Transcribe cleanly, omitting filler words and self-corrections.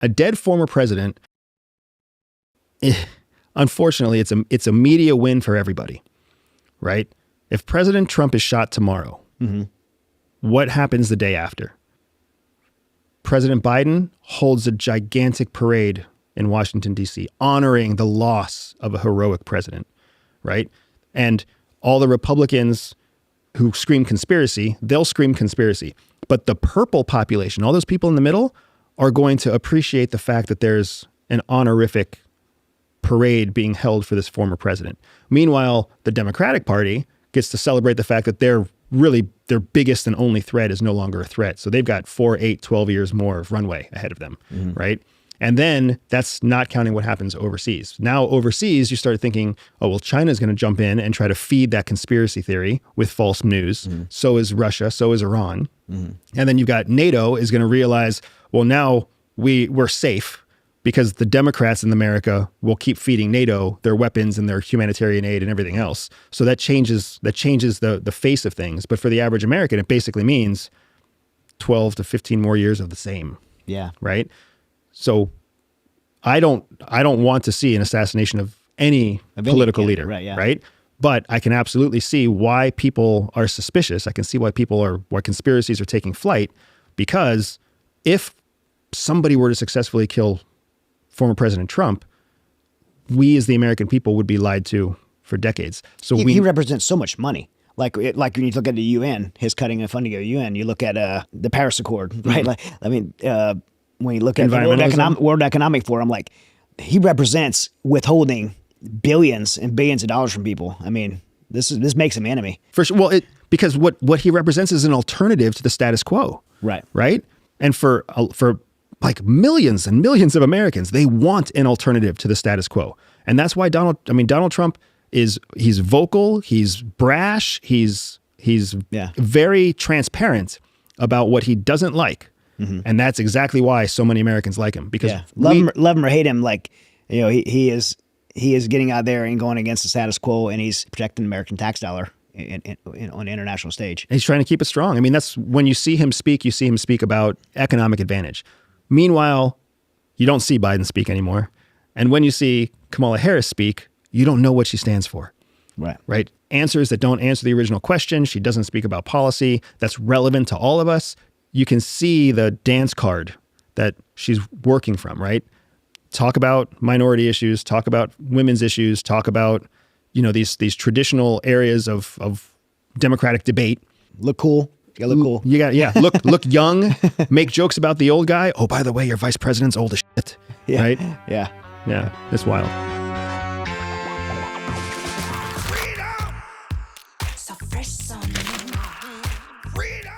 A dead former president, unfortunately, it's a media win for everybody, right? If President Trump is shot tomorrow, what happens the day after? President Biden holds a gigantic parade in Washington, D.C., honoring the loss of a heroic president, right? And all the Republicans who scream conspiracy, they'll scream conspiracy. But the purple population, all those people in the middle, are going to appreciate the fact that there's an honorific parade being held for this former president. Meanwhile, the Democratic Party gets to celebrate the fact that their biggest and only threat is no longer a threat. So they've got 4, 8, 12 years more of runway ahead of them, right? And then that's not counting what happens overseas. Now overseas, you start thinking, oh, well, China's going to jump in and try to feed that conspiracy theory with false news. So is Russia, so is Iran. And then you've got NATO is going to realize, well, now we're safe because the Democrats in America will keep feeding NATO their weapons and their humanitarian aid and everything else. So that changes the face of things. But for the average American, it basically means 12 to 15 more years of the same. Yeah. Right. So I don't want to see an assassination of any political leader. Right. Yeah. Right. But I can absolutely see why people are suspicious. I can see why why conspiracies are taking flight, because if somebody were to successfully kill former President Trump, we as the American people would be lied to for decades. So he represents so much money. Like when you look at the UN, his cutting and funding of the UN, you look at the Paris Accord, right? Like, I mean, when you look at the World Economic Forum, like, he represents withholding billions and billions of dollars from people. I mean, this makes him enemy. For sure. Well, because what he represents is an alternative to the status quo. Right. Right. And for like millions and millions of Americans, they want an alternative to the status quo. And that's why Donald Trump he's vocal, he's brash, he's very transparent about what he doesn't like. And that's exactly why so many Americans like him, because love him or hate him, like, you know, he is getting out there and going against the status quo, and he's protecting the American tax dollar on the international stage. And he's trying to keep it strong. I mean, that's when you see him speak about economic advantage. Meanwhile, you don't see Biden speak anymore. And when you see Kamala Harris speak, you don't know what she stands for. Right. Answers that don't answer the original question. She doesn't speak about policy that's relevant to all of us. You can see the dance card that she's working from, right? Talk about minority issues, talk about women's issues, talk about, you know, these traditional areas of democratic debate. Look cool. You gotta look cool. Look young, make jokes about the old guy. Oh, by the way, your vice president's old as shit. Yeah. Right? Yeah. Yeah. It's wild. Freedom! So fresh on me. Freedom!